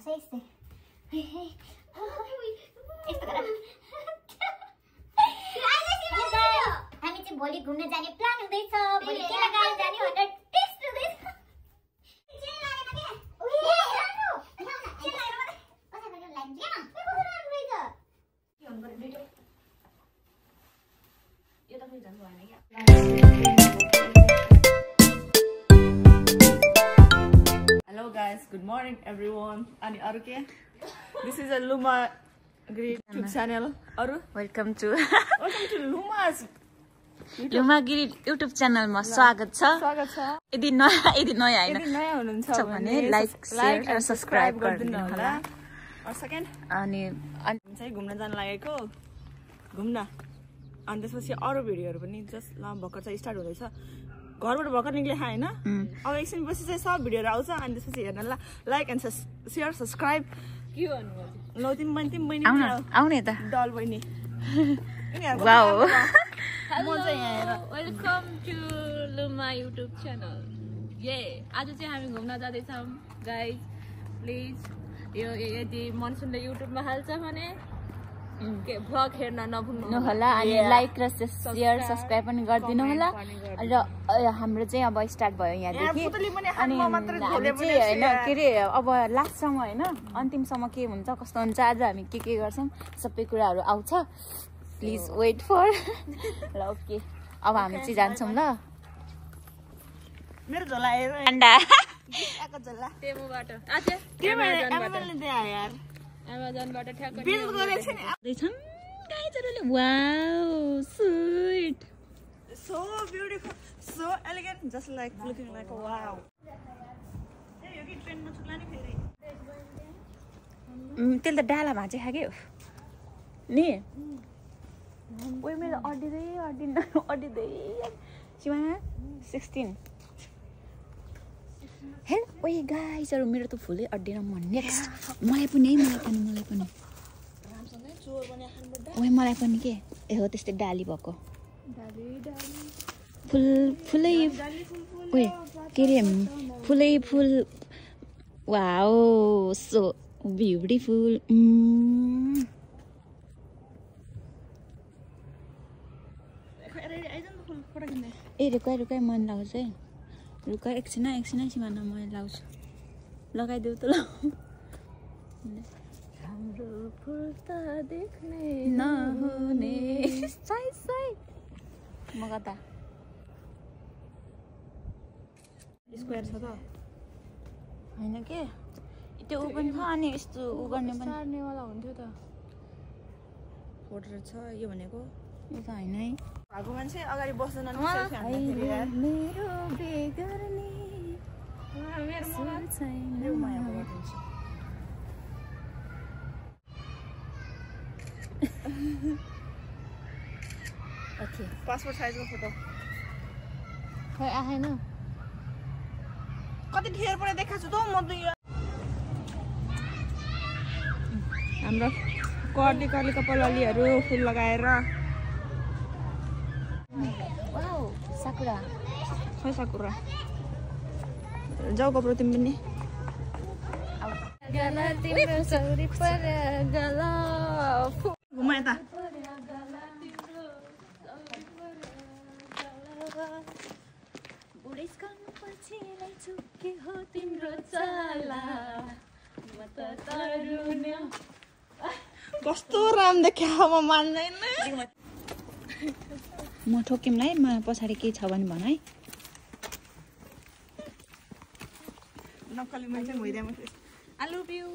यस्तै यस्तो गर हामी चाहिँ भोलि घुम्न जाने प्लान हुँदैछ भोलि के लगाएर जाने भनेर टेस्ट हुँदैछ Hello guys, good morning everyone. Ani aru ke? This is a Luma Giri YouTube channel. Aru? Welcome to Luma's Lumagiri YouTube च्यानलमा स्वागत छ स्वागत छ. यदि नयाँ हैन यदि नयाँ हुनुहुन्छ भने लाइक शेयर र सब्स्क्राइब गरिदिनु होला सेकेन्ड अनि चाहिँ घुम्न जान लागेको घुम्न अनि त्यसपछि अरू भिडियोहरू पनि जस्ट ल भर्खर चाहिँ स्टार्ट हुँदैछ घरबाट भर्खर निक्ले हैन अब एकछिन पछि चाहिँ सब भिडियोहरू आउँछ अनि त्यसपछि हेर्न ल लाइक एन्ड शेयर सब्स्क्राइब के भन्नु ल तिमी बहिनी आउने त डल बहिनी wow welcome to Luma YouTube channel आज चाहिँ हामी घुम्न जाँदैछौँ गाइज प्लिज यो यदि मनसुनले युट्युबमा हाल्छ भने भ्लग हेर्न नभुल्नु होला अनि लाइक र शेयर सब्स्क्राइब पनि गरिदिनु होला र हाम्रो चाहिँ अब स्टार्ट भयो यहाँदेखि अनि हामी चाहिँ हैन के रे अब लास्टसम्म हैन अन्तिमसम्म के हुन्छ कस्तो हुन्छ आज हामी के गर्छौँ सबै कुराहरू आउँछ प्लिज वेट फर ल ओके अब हामी चाहिँ जान्छौँ ल मेरो झोला हेर अन्डा आको झोला टेमुबाट अमेजनबाट ठ्याक्क दैछन् गाइजहरुले wow sweet so beautiful so elegant just like looking like a wow ए यो कि ट्रेनमा चुक्ला नि फेरि त्यसले त डाला भाँचे खाके हो नि ओइ मेरो अड्डिँदै सिमाना 16 हेल ओइ गाइजहरु मेरो त फुलै अड्डिन म नेक्स्ट मलाई पनि ओइ मलाई पनि के ए हो त्यस्तै डाली भएको फुलै ओइ के रे फुल वाओ सो ब्युटिफुल ए रुका मन लाग्छ है रुका एकछिन सिमाना म लाउँछु लगाइदेऊ त ल हाम्रो फुर्ता देख्ने नहुने साइ म कता स्क्वायर छ त हैन के त्यो उ पनि छ अनि यस्तो उ गर्ने पनि सार्नेवाला हुन्थ्यो त फोटो छ यो भनेको यो त हैन है भएको मान्छे अगाडि बस्दैन नि सेल्फी हान्दाखेरि यार मेरो बेगर्ने यो माया गरिदिन्छु ओके पासपोर्ट साइजको फोटो खै आएन कति धेर पनि देखाछु त म त यो हाम्रो कर्ली कपालवालीहरू फुल लगाएर वाउ साकुरा खै साकुरा जाऊ कपडा तिमी पनि घुमा यता कस्तो राम देखा म मान्दैन म ठोकिमलाई म पछाडि के छ भने भन है नक्कली मान्छे भइदिएमा आलु बिउ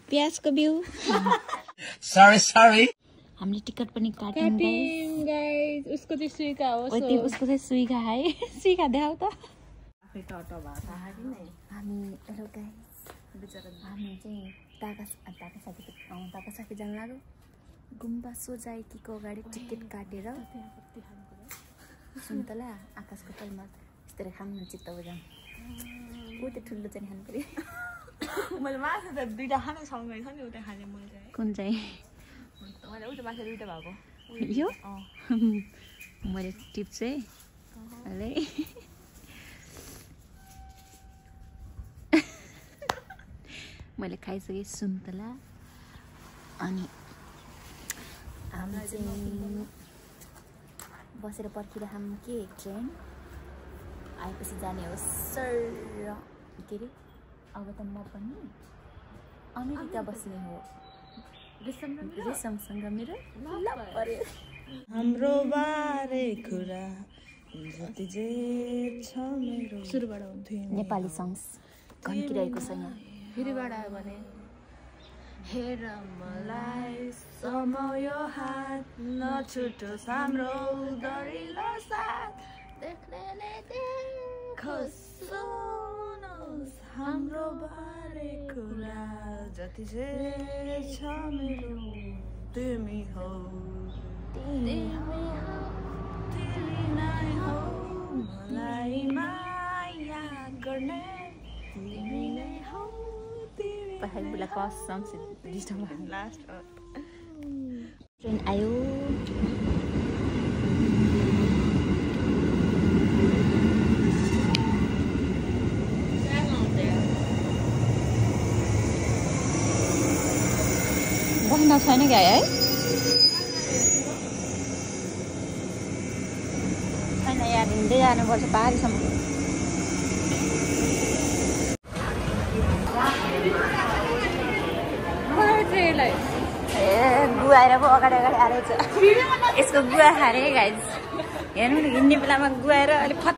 प्याजको बिउ Sorry. हामीले टिकट पनि काट्यौँ गाइस उसको चाहिँ सुइका हो उसको चाहिँ सुइगा है सुइगा देखाउ त आफै टट भाषा हाकिन हामी हेलो गाइस हामी चाहिँ ताका साथी जान लाग्यो गुम्बा सोझाइकीको अगाडि टिकट काटेर सुन त ल आकाशको तलमा यस्तै खानु चित्त बुझाउँ ऊ त्यो ठुलो चाहिँ खानु पर्यो मैले मासु त दुईटा खानु सँगै छ नि उता खाने मैले चाहिँ कुन चाहिँ मैले उता मासु दुईटा भएको यो मैले टिप्स है अरे मैले खाइसकेँ सुन्तला अनि हामी चाहिँ बसेर पर्खिरहौँ के ट्रेन आएपछि जाने हो सर के अरे अब त म पनि अमेरिका बस्ने हो रेशमसँग मेरो लभ पर्यो हाम्रो बारे कुरा जति जे छ मेरो सुरुबाट हुन्थ्यो नेपाली सङ्ग्स घन्किरहेको छ यहाँ फेरिबाट आयो भने हेर मलाई समय हात नछुटोस् हाम्रो दरिलो साथ देख्नेले देखोस् सुनोस् हाम्रो बारे कुरा जति जे छ मेरो तिमी हौ तिमी नै हौ मलाई माया गर्ने तिमी नै हौ तिमी पहाड बेला कस सङ्ग्स डिस्टर्ब लास्ट ट्रेन आयो बस्न छैन क्या है छैन यहाँ हिँड्दै जानुपर्छ पारीसम्म ए गुवा आएर पो अगाडि अगाडि आएछ यसको गुवा खाने गाइज हेर्नु न हिँड्ने बेलामा गुवा आएर अलिक फट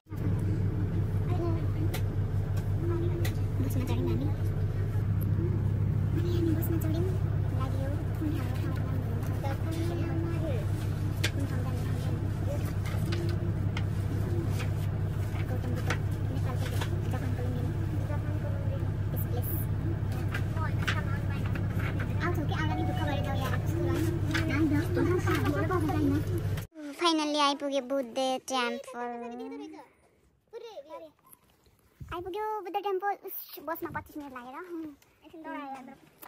फाइनली आइपुग्यो बुद्ध टेम्पल आइपुग्यो बुद्ध टेम्पल बसमा 25 मिनट लागेर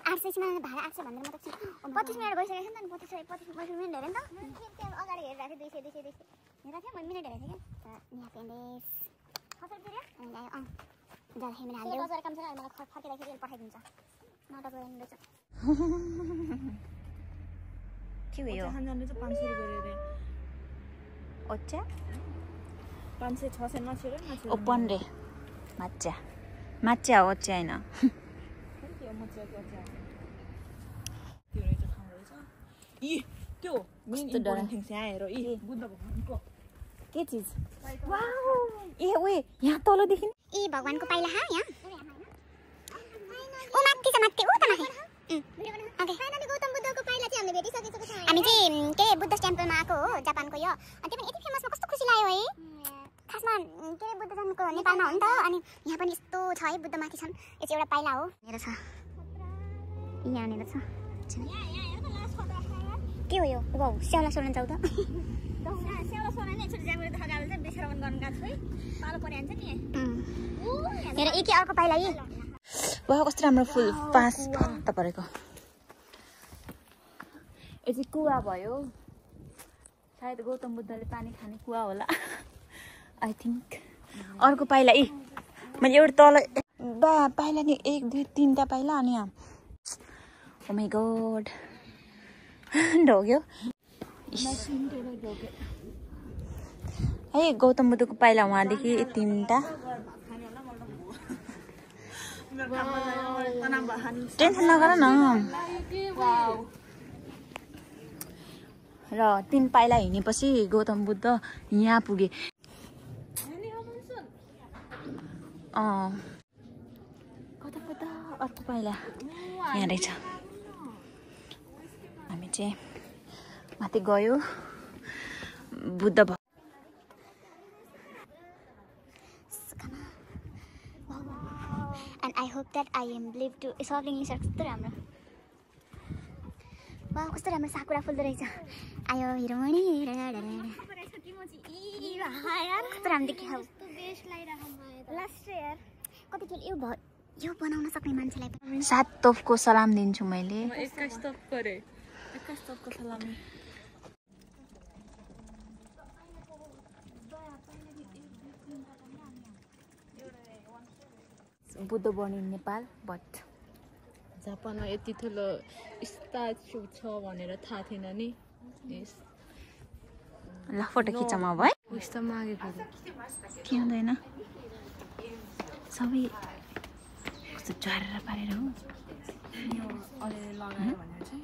800 मा भाडा 800 भन्दा म त 25 मिनट गइसकेको छ नि 25 मिनट हेरे नि त त्यहाँ अगाडि हेरिरहेको थिएँ 200 हेरेको थिएँ म मिनट हेरेको थिएँ क्या यहाँ पेन्डेस खसर फेरि जल हेमेर हाल्यो बजार काम छैन मलाई फर्किँदाखेरि पठाइदिन्छ नटा गएर रहेछ के हो यो खान जानु चाहिँ 500 रुपैयाँ रे ओच्चा 500 600 नछेर ओपन रे माच्छा माच्छा हो ओच्चा हैन त्यो कस्तो डर आएर बुद्ध भगवानको के चीज वाउ ए ओए यहाँ तलदेखि ए भगवानको पाइला यहाँ ओ माथि छ माथि उ त माथि ओके फाइनली गौतम बुद्धको पाइला चाहिँ हामीले भेटिसकेको छ हामी चाहिँ के बुद्ध टेम्पलमा आएको हो जापानको यो अनि त्यो पनि यति फेमसमा कस्तो खुसी लाग्यो है खासमा के बुद्ध जन्मको नेपालमा हो नि त अनि यहाँ पनि यस्तो छ है बुद्ध माथि छन् यो चाहिँ एउटा पाइला हो मेरो छ यहाँ नेर छ के हो यो वाउ स्याउला सोलन जाऊ त स्याउला सोलन नै एकचोटि जाबे देखा गाले चाहिँ बेसरमन गर्न गएको छु है पालो परे हान्छ नि हेर एक अर्को पाइला यी वाह कस्तो राम्रो फुल 5 त परेको यो चाहिँ कुवा भयो सायद गौतम बुद्धले पानी खाने कुवा होला आई थिंक अर्को पाइला ए मैले एउटा तल बा पाइला नि 1 2 3 टा पाइला अनि यहाँ ओ माय गॉड ढोग्यो है गौतम बुद्धको पाइला वहाँदेखि 3 टा टेन्सन नगर न र 3 पाइला हिँडेपछि गौतम बुद्ध यहाँ पुगे गौतम बुद्ध अर्को पाइला यहाँ रहेछ हामी चाहिँ माथि गयो Buddha and I hope that I am live to solving English कस्तो राम्रो वाह कस्तो राम्रो साकुरा फुल्दो रहेछ आयो हिरोमणि कस्तो राम्रो देखियो लास्ट यार कति खेल यो बनाउन सक्ने मान्छेलाई 7 तोपको सलाम दिन्छु मैले 21 तोप गरे 21 तोपको सलाम Buddha born in Nepal but जापानमा यति ठुलो स्ट्याचु छ भनेर थाहा थिएन नि। ल फोटो खिचौँ अब है। उस्तो मागेको के हुँदैन सबै कस्तो झरेर पारेर हो। यो अलिअलि लगायो भनेर चाहिँ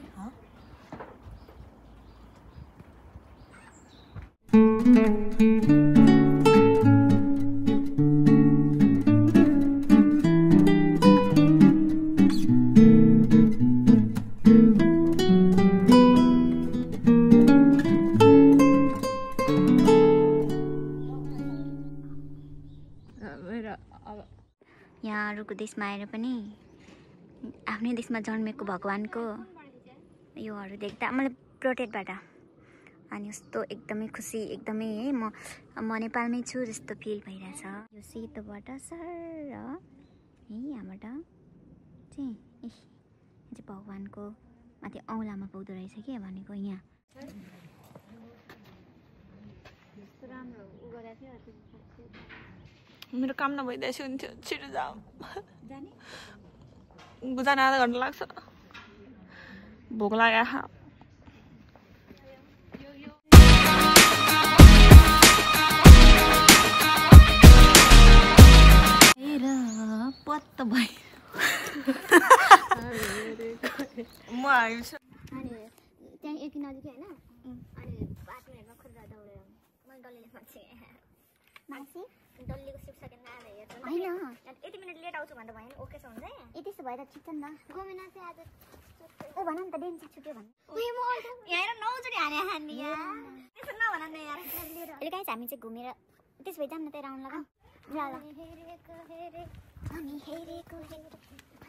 यहाँ अरूको देशमा आएर पनि आफ्नै देशमा जन्मेको भगवानको योहरू देख्दा मलाई प्रोटेक्टबाट अनि यस्तो एकदमै खुसी एकदमै है म नेपालमै छु जस्तो फिल भइरहेछ। यो सेतोबाट सर है यहाँबाट चाहिँ भगवानको माथि औँलामा पाउँदो रहेछ के भनेको यहाँ मेरो काम नभइदिएछ हुन्थ्यो। छिटो जाऊ जान आधा घन्टा लाग्छ। भोक लाग्यो। पत्त भयो म आइछु त्यहाँ एक नजिकै होइन अनि बाटो हेर्न खोज्दा दौडेर मैले डल्लीले मान्छे डल्लीको सिट सेकेन्ड आएर हेर्छ होइन यति मिनट लेट आउँछु भन्दा भयो नि ओके छ हुन्छ यति यस्तो भएर ठिक छ नि त। गोमिना चाहिँ आज ओ भन नि त डेन्सा छुट्यो भन यहाँ हेर 9 चोटि हाने हान्ने त्यसो नभन न यार। अहिले गाइस हामी चाहिँ घुमेर त्यस भए जाम न त राउन्ड लगाऊ ल ल हामी हेरेको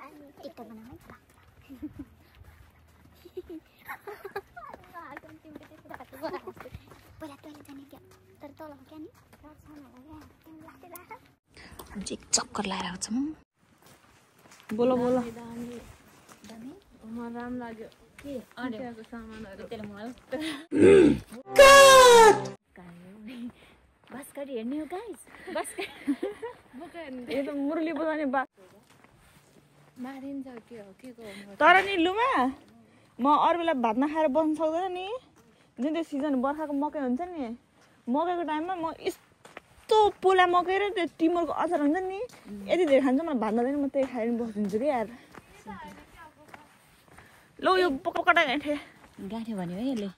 हामी टिकटक बनाऊ है पहिला तैँले जाने क्या तर तल क्या नि हामी चाहिँ चक्कर लगाएर आउँछौँ। बोलो बोलो राम्रो लाग्यो के अड्याको सामानहरू बसकरी हेर्ने हो गाइस यो त मुरली बजाउने बा मारिन्छ के हो के तर नि लुमा म अरू बेला भात नखाएर बस्न सक्दैन नि। जुन त्यो सिजन बर्खाको मकै हुन्छ नि मकैको टाइममा म यस्तो पोला मकै र त्यो टिमरको अचार हुन्छ नि यति धेरै खान्छ मलाई भात नदिनु म त्यही खाएर बसिदिन्छु कि यार। ल यो पकपकाटा गाँठे गाँठ्यो भन्यो है यसले।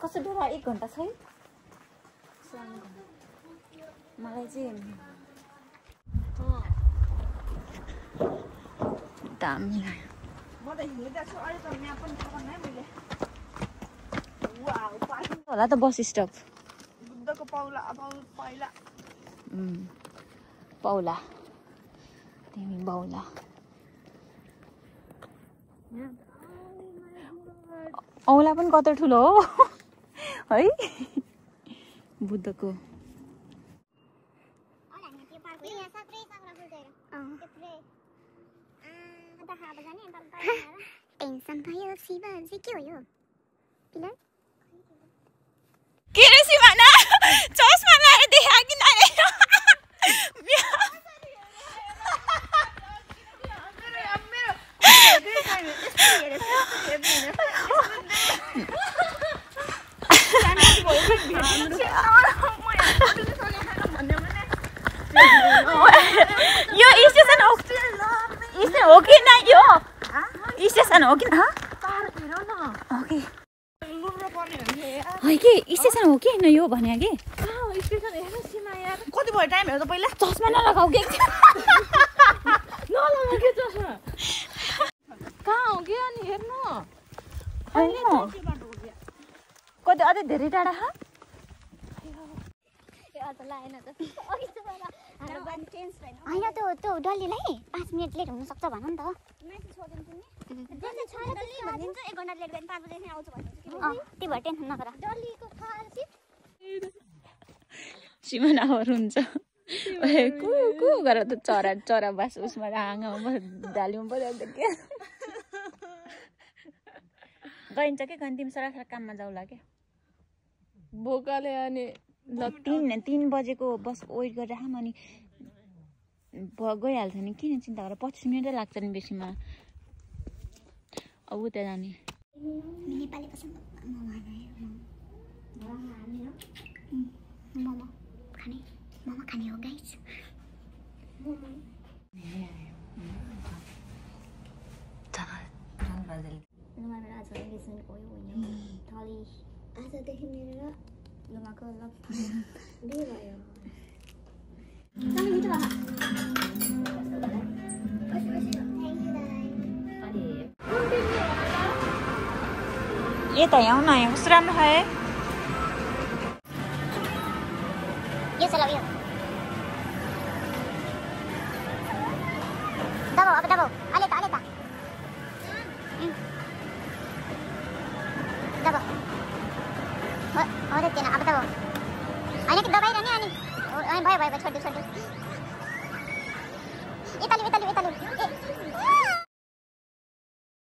कस्तो डर 1 घन्टा छ है मलाई चाहिँ दामी लाग्यो। म त हिँड्दैछु छु अहिले त म्याप पनि थाहा भएन है मैले। होला त बस स्टप बुद्धको पाउला पहिला पाउला तिमी बाउला औला पनि कत्रो ठुलो हो है बुद्धको। टेन्सन भयो शिव चाहिँ के हो यो पिलर के रे सिमाना चस्मा लगाएर देखा कि नानी यो स्टेसन हो कि न यो स्टेसन हो कि न ओके है कि स्टेसन हो कि न यो भन्यो कि स्टेसन हेर्नु सीमा यार कति भयो टाइम हेर त पहिला। चस्मा नलगाऊ के नलगाऊ के चस्मा कहाँ हो कि अनि हेर्नु कति अझै धेरै टाढा होइन त्यो डल्लीलाई 5 मिनट लेट हुनसक्छ भन नि त। 1 घन्टा लेट भयो 5 बजेदेखि आउँछु भन्छु त्यो भएर टेन्सन नगर। सिमानाहरू हुन्छ कु कु गरेर त चरा बास उसमा हाँगामा ढालिउँ पऱ्यो त के गइन्छ कि तिमी सरासर काममा जाउला क्या भोकाले अनि 3 बजेको बस वेट गरेर अनि गइहाल्छ नि, किन चिन्ता गरेर 25 मिनेटै लाग्छ नि बेसीमा। अब उता जाने नेपाली पसन्द मोमो खाने हो गाइस। आज इङ्गेजमेन्ट भयो थली आजदेखि मेरो लुमाको बिहे भयो। ये त यहाँ न यहाँ कस्तो राम्रो है। यो चलाऊ यो दबाऊ अब दबाऊ अले त दबाऊ अरे तेन अब दबाऊ होइन कि दबाई रहने अनि भयो भयो छोड दो यताले